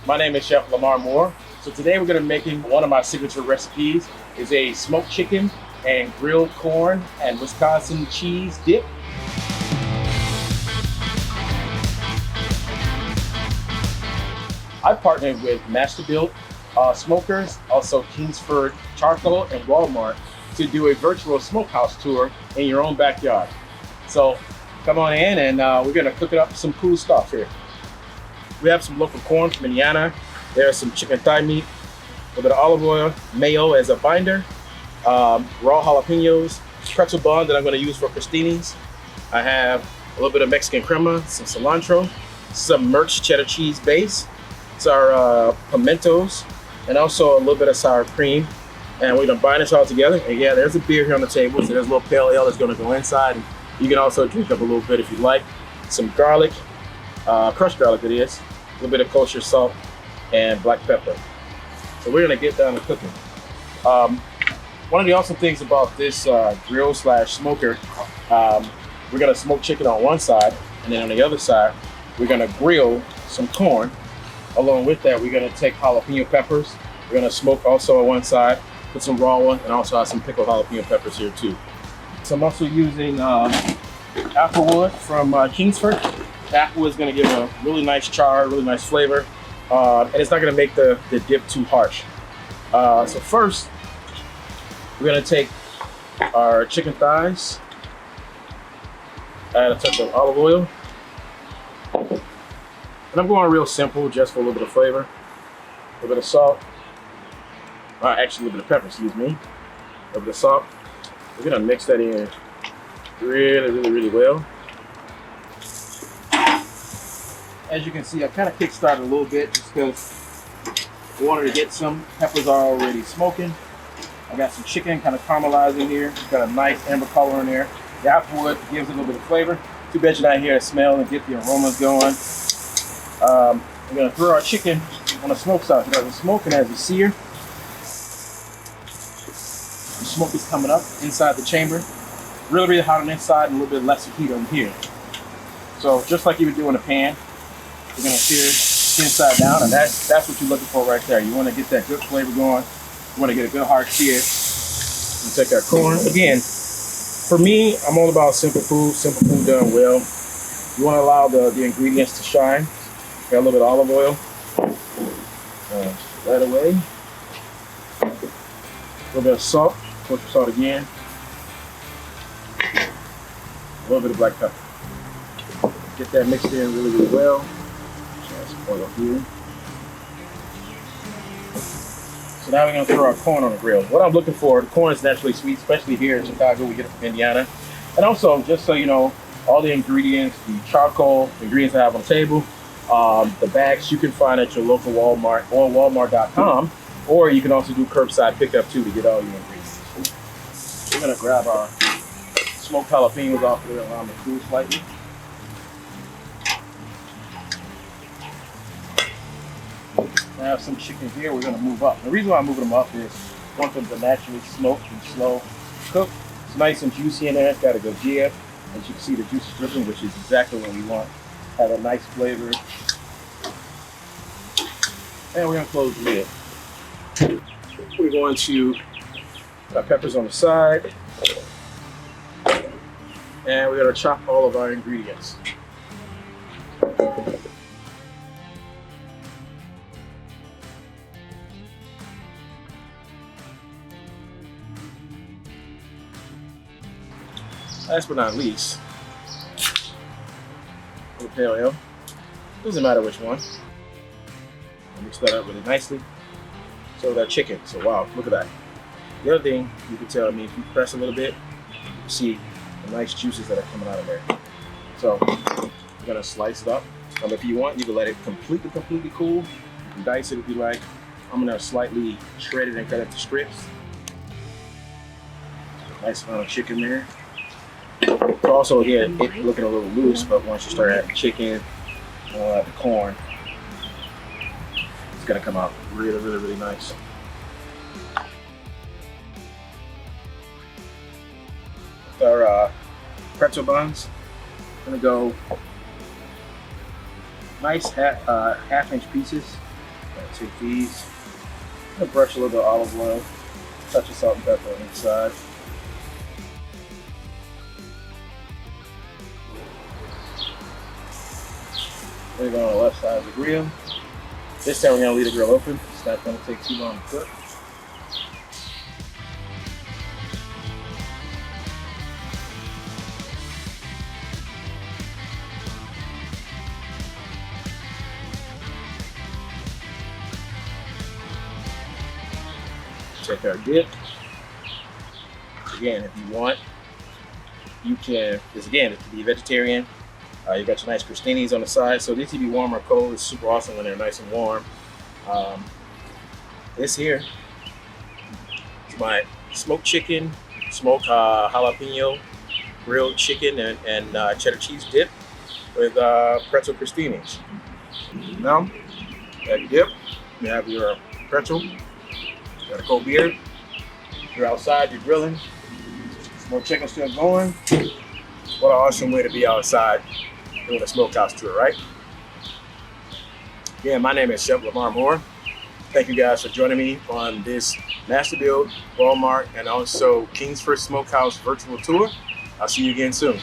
My name is Chef Lamar Moore. So today we're going to be making one of my signature recipes. Is a smoked chicken and grilled corn and Wisconsin cheese dip. I partnered with Masterbuilt smokers, also Kingsford charcoal and Walmart to do a virtual smokehouse tour in your own backyard. So come on in and we're going to cook it up with some cool stuff here. We have some local corn from Indiana. There's some chicken thigh meat, a little bit of olive oil, mayo as a binder, raw jalapeños, pretzel bun that I'm going to use for crostinis. I have a little bit of Mexican crema, some cilantro, some Merch cheddar cheese base. It's our pimentos, and also a little bit of sour cream. And we're going to bind this all together. And yeah, there's a beer here on the table, so there's a little pale ale that's going to go inside. And you can also drink up a little bit if you like. Some garlic, crushed garlic it is, a little bit of kosher salt, and black pepper. So we're gonna get down to cooking. One of the awesome things about this grill slash smoker, we're gonna smoke chicken on one side, and then on the other side, we're gonna grill some corn. Along with that, we're gonna take jalapeno peppers. We're gonna smoke also on one side, put some raw one, and also have some pickled jalapeno peppers here too. So I'm also using applewood from Kingsford. Applewood is gonna give a really nice char, really nice flavor. And it's not going to make the dip too harsh. So first, we're going to take our chicken thighs, add a touch of olive oil, and I'm going real simple just for a little bit of flavor. A little bit of salt, actually a little bit of pepper, excuse me. A little bit of salt. We're going to mix that in really well. As you can see, I kind of kick-started a little bit just because we wanted to get some peppers are already smoking. I got some chicken kind of caramelizing here. It's got a nice amber color in there. The applewood gives it a little bit of flavor. Too bad you're not here to smell and get the aromas going. We're going to throw our chicken on the smoke side. Because it's smoking as a sear. The smoke is coming up inside the chamber. Really hot on the inside and a little bit less heat on here. So just like you would do in a pan, we're gonna sear inside down, and that's what you're looking for right there. You want to get that good flavor going. You want to get a good hard sear. And take our corn. Again, for me, I'm all about simple food done well. You want to allow the ingredients to shine. Got a little bit of olive oil. Right away. A little bit of salt. Kosher salt again. A little bit of black pepper. Get that mixed in really well. Oil here. So now we're going to throw our corn on the grill. What I'm looking for, the corn is naturally sweet, especially here in Chicago. We get it from Indiana. And also, just so you know, all the ingredients, the charcoal, the ingredients I have on the table, the bags you can find at your local Walmart or walmart.com, or you can also do curbside pickup too to get all your ingredients. We're going to grab our smoked jalapenos off there and allow them to cool slightly. I have some chicken here. We're going to move up. The reason why I'm moving them up is I want them to naturally smoke and slow cook. It's nice and juicy in there. It's got a good jib. As you can see, the juice is dripping, which is exactly what we want. Have a nice flavor. And we're going to close the lid. We're going to put peppers on the side. And we're going to chop all of our ingredients. Last but not least, a little pale ale. Doesn't matter which one. Mix that up really nicely. So that chicken. So wow, look at that. The other thing you can tell me, if you press a little bit, you see the nice juices that are coming out of there. So we're gonna slice it up. If you want, you can let it completely cool. You can dice it if you like. I'm gonna slightly shred it and cut it to strips. Nice amount of chicken there. So also here, it's looking a little loose, but once you start adding chicken, the corn, it's gonna come out really nice. Our pretzel buns, gonna go nice half-inch pieces. Take these. I'm gonna brush a little bit of olive oil, touch of salt and pepper on each side. We're going on the left side of the grill. This time we're gonna leave the grill open. It's not gonna take too long to cook. Check our dip. Again, if you want, you can, this again, it can be vegetarian. You got your nice crostinis on the side. So these can be warm or cold. It's super awesome when they're nice and warm. This here is my smoked chicken, smoked jalapeno, grilled chicken, and cheddar cheese dip with pretzel crostinis. Now, that dip, you have your pretzel. Got a cold beer. You're outside, you're grilling. More chicken still going. What an awesome way to be outside doing a smokehouse tour, right? Yeah, my name is Chef Lamar Moore. Thank you guys for joining me on this Masterbuilt, Walmart, and also Kingsford Smokehouse virtual tour. I'll see you again soon.